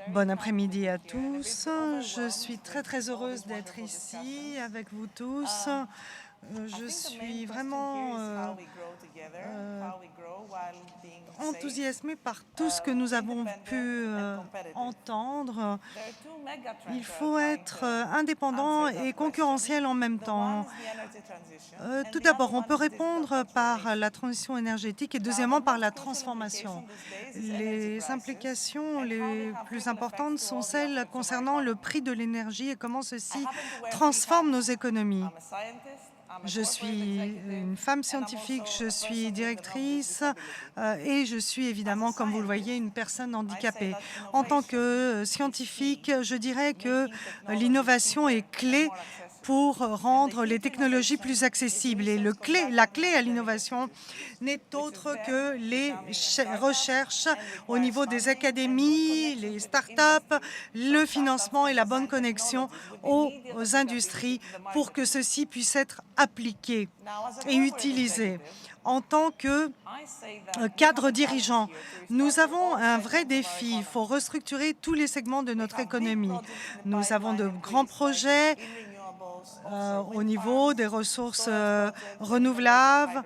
Bon après-midi à tous. Je suis très heureuse d'être ici avec vous tous. Je suis vraiment enthousiasmée par tout ce que nous avons pu entendre. Il faut être indépendant et concurrentiel en même temps. Tout d'abord, on peut répondre par la transition énergétique et deuxièmement par la transformation. Les implications les plus importantes sont celles concernant le prix de l'énergie et comment ceci transforme nos économies. Je suis une femme scientifique, je suis directrice et je suis évidemment, comme vous le voyez, une personne handicapée. En tant que scientifique, je dirais que l'innovation est clé pour rendre les technologies plus accessibles. Et la clé à l'innovation n'est autre que les recherches au niveau des académies, les start-up, le financement et la bonne connexion aux industries pour que ceci puisse être appliqué et utilisé. En tant que cadre dirigeant, nous avons un vrai défi. Il faut restructurer tous les segments de notre économie. Nous avons de grands projets au niveau des ressources renouvelables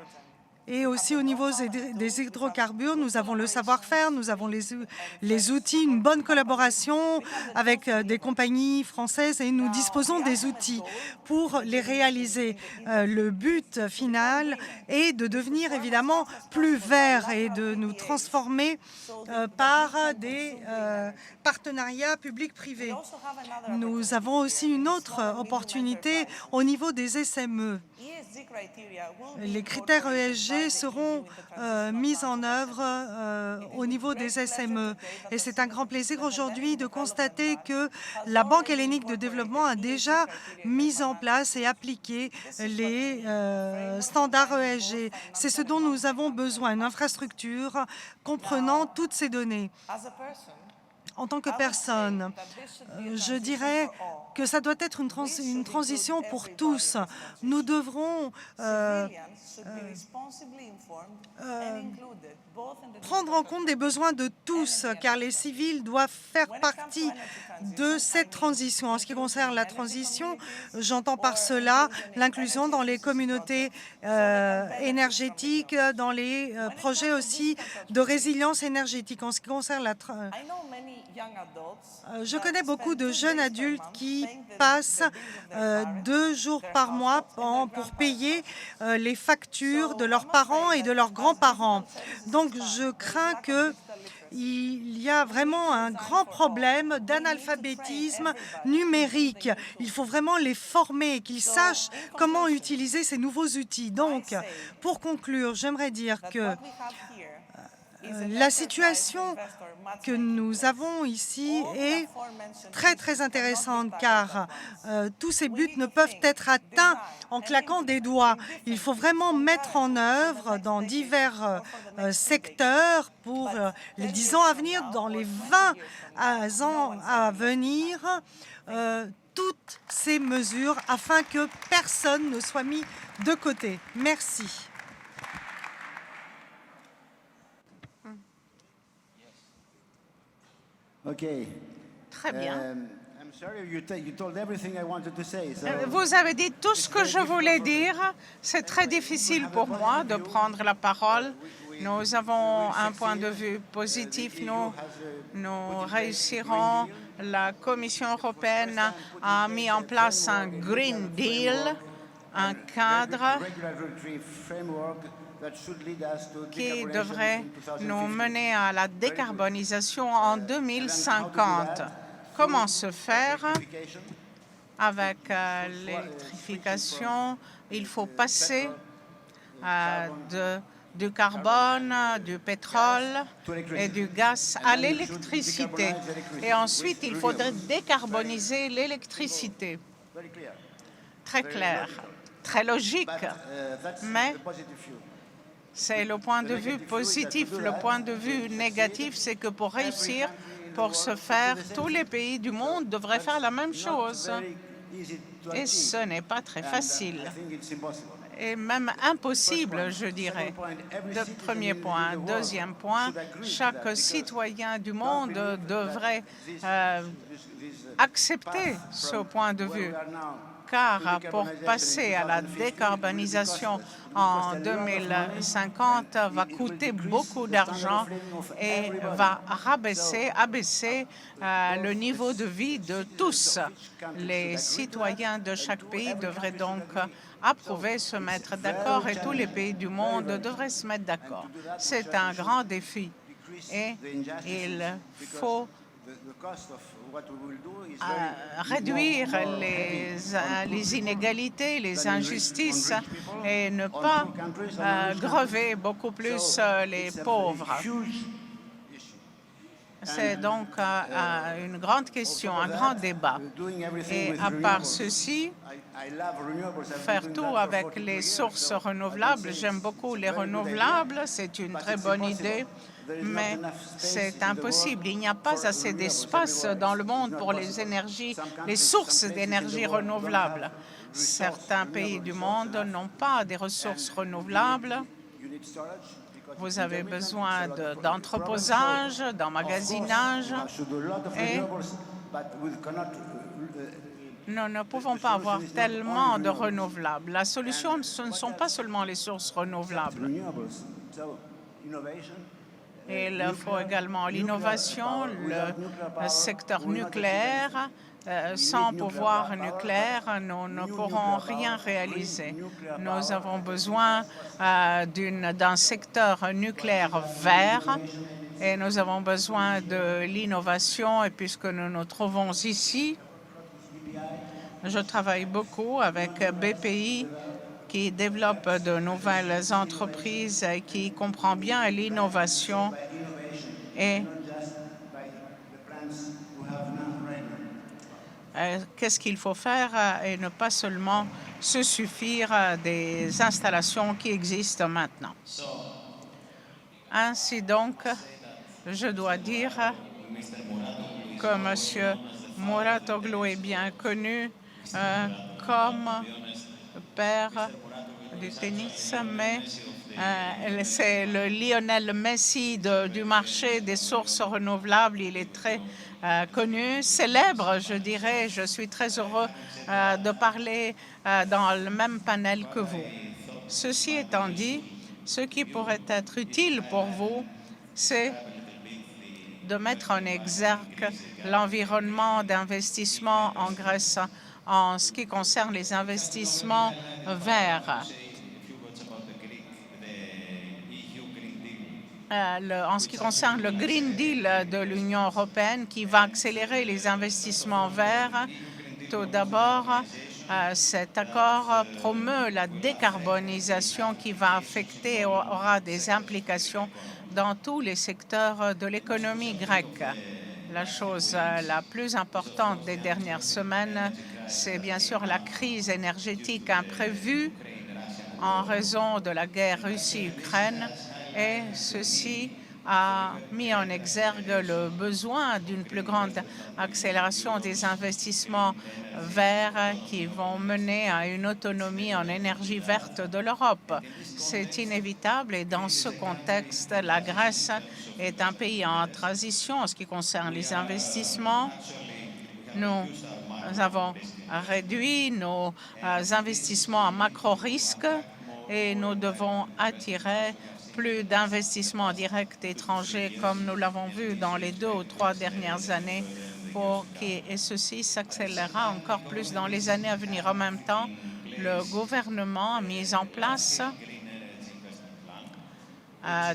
et aussi au niveau des hydrocarbures. Nous avons le savoir-faire, nous avons les outils, une bonne collaboration avec des compagnies françaises et nous disposons des outils pour les réaliser. Le but final est de devenir évidemment plus vert et de nous transformer par des partenariats publics-privés. Nous avons aussi une autre opportunité au niveau des SME. Les critères ESG seront mis en œuvre au niveau des SME. Et c'est un grand plaisir aujourd'hui de constater que la Banque hellénique de développement a déjà mis en place et appliqué les standards ESG. C'est ce dont nous avons besoin, une infrastructure comprenant toutes ces données. En tant que personne, je dirais que ça doit être une transition pour tous. Nous devrons prendre en compte des besoins de tous, car les civils doivent faire partie de cette transition. En ce qui concerne la transition, j'entends par cela l'inclusion dans les communautés énergétiques, dans les projets aussi de résilience énergétique. En ce qui concerne je connais beaucoup de jeunes adultes qui passent 2 jours par mois pour payer les factures de leurs parents et de leurs grands-parents. Donc, je crains qu'il y a vraiment un grand problème d'analphabétisme numérique. Il faut vraiment les former, qu'ils sachent comment utiliser ces nouveaux outils. Donc, pour conclure, j'aimerais dire que la situation que nous avons ici est très intéressante car tous ces buts ne peuvent être atteints en claquant des doigts. Il faut vraiment mettre en œuvre dans divers secteurs pour les 10 ans à venir, dans les 20 ans à venir, toutes ces mesures afin que personne ne soit mis de côté. Merci. Très bien. Vous avez dit tout ce que je voulais dire. C'est très difficile pour moi de prendre la parole. Nous avons un point de vue positif. Nous réussirons. La Commission européenne a mis en place un Green Deal, un cadre qui devrait nous mener à la décarbonisation en 2050. Comment se faire? Avec l'électrification, il faut passer du carbone, du pétrole et du gaz à l'électricité. Et ensuite, il faudrait décarboniser l'électricité. Très clair, très logique, mais c'est le point de vue positif. Le point de vue négatif, c'est que pour réussir, pour ce faire, tous les pays du monde devraient faire la même chose. Et ce n'est pas très facile. est même impossible, je dirais. Premier point. Deuxième point, chaque citoyen du monde devrait accepter ce point de vue, car pour passer à la décarbonisation en 2050 va coûter beaucoup d'argent et va abaisser le niveau de vie de tous. Les citoyens de chaque pays devraient donc approuver, se mettre d'accord, et tous les pays du monde devraient se mettre d'accord. C'est un grand défi et il faut réduire les inégalités, les injustices et ne pas grever beaucoup plus les pauvres. C'est donc une grande question, un grand débat. Et à part ceci, faire tout avec les sources renouvelables. J'aime beaucoup les renouvelables, c'est une très bonne idée, mais c'est impossible. Il n'y a pas assez d'espace dans le monde pour les sources d'énergie renouvelables. Certains pays du monde n'ont pas des ressources renouvelables. Vous avez besoin d'entreposage, d'emmagasinage, et nous ne pouvons pas avoir tellement de renouvelables. La solution, ce ne sont pas seulement les sources renouvelables. Il faut également l'innovation, le secteur nucléaire. Sans pouvoir nucléaire, nous ne pourrons rien réaliser. Nous avons besoin d'un secteur nucléaire vert et nous avons besoin de l'innovation. Et puisque nous nous trouvons ici, je travaille beaucoup avec BPI qui développe de nouvelles entreprises et qui comprend bien l'innovation et qu'est-ce qu'il faut faire et ne pas seulement se suffire des installations qui existent maintenant. Ainsi donc, je dois dire que M. Mouratoglou est bien connu comme père du tennis, mais c'est le Lionel Messi du marché des sources renouvelables. Il est très connu, célèbre, je dirais. Je suis très heureux de parler dans le même panel que vous. Ceci étant dit, ce qui pourrait être utile pour vous, c'est de mettre en exergue l'environnement d'investissement en Grèce en ce qui concerne les investissements verts. En ce qui concerne le Green Deal de l'Union européenne qui va accélérer les investissements verts, tout d'abord, cet accord promeut la décarbonisation qui va affecter et aura des implications dans tous les secteurs de l'économie grecque. La chose la plus importante des dernières semaines, c'est bien sûr la crise énergétique imprévue en raison de la guerre Russie-Ukraine, et ceci a mis en exergue le besoin d'une plus grande accélération des investissements verts qui vont mener à une autonomie en énergie verte de l'Europe. C'est inévitable et dans ce contexte, la Grèce est un pays en transition en ce qui concerne les investissements. Nous avons réduit nos investissements à macro-risque et nous devons attirer plus d'investissements directs étrangers comme nous l'avons vu dans les 2 ou 3 dernières années et ceci s'accélérera encore plus dans les années à venir. En même temps, le gouvernement a mis en place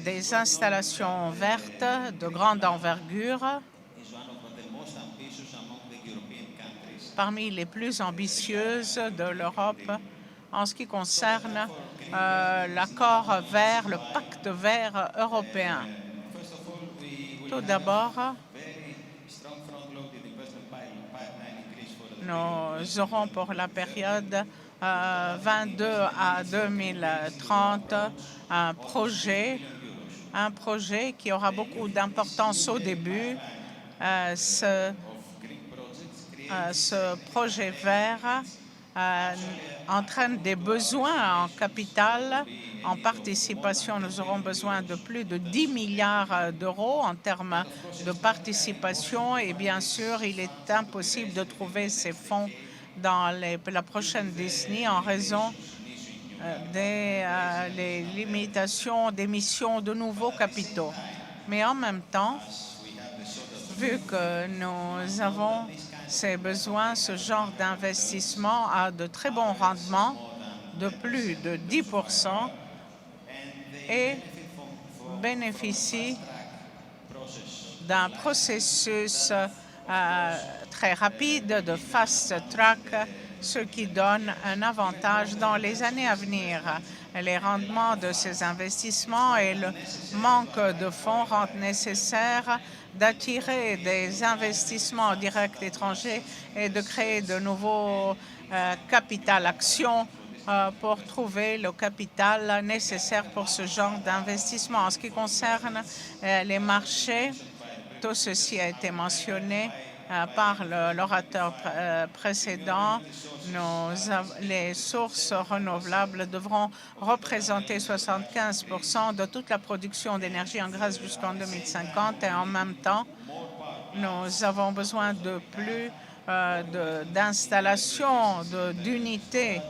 des installations vertes de grande envergure parmi les plus ambitieuses de l'Europe en ce qui concerne l'accord vert, le pacte vert européen. Tout d'abord, nous aurons pour la période 22 à 2030 un projet qui aura beaucoup d'importance au début. Ce projet vert entraîne des besoins en capital. En participation, nous aurons besoin de plus de 10 milliards d'euros en termes de participation et bien sûr, il est impossible de trouver ces fonds dans la prochaine décennie en raison des les limitations d'émission de nouveaux capitaux. Mais en même temps, vu que nous avons ces besoins, ce genre d'investissement a de très bons rendements, de plus de 10%, et bénéficie d'un processus très rapide de fast track, ce qui donne un avantage dans les années à venir. Les rendements de ces investissements et le manque de fonds rendent nécessaire d'attirer des investissements directs étrangers et de créer de nouveaux capital actions pour trouver le capital nécessaire pour ce genre d'investissement. En ce qui concerne les marchés, tout ceci a été mentionné par l'orateur précédent. Les sources renouvelables devront représenter 75% de toute la production d'énergie en Grèce jusqu'en 2050 et en même temps, nous avons besoin de plus d'installations, d'unités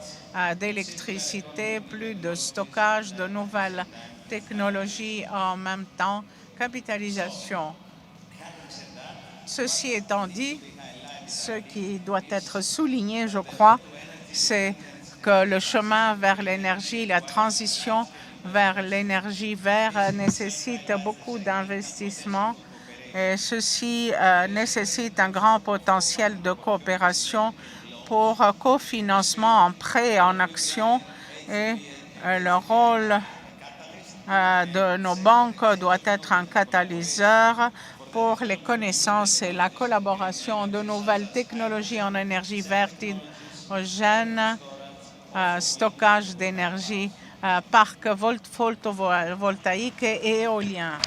d'électricité, plus de stockage, de nouvelles technologies en même temps, capitalisation. Ceci étant dit, ce qui doit être souligné, je crois, c'est que le chemin vers l'énergie, la transition vers l'énergie verte nécessite beaucoup d'investissements. Et ceci nécessite un grand potentiel de coopération pour cofinancement en prêt et en action. Et le rôle de nos banques doit être un catalyseur pour les connaissances et la collaboration de nouvelles technologies en énergie verte, hydrogène, stockage d'énergie, parcs photovoltaïques et éoliens.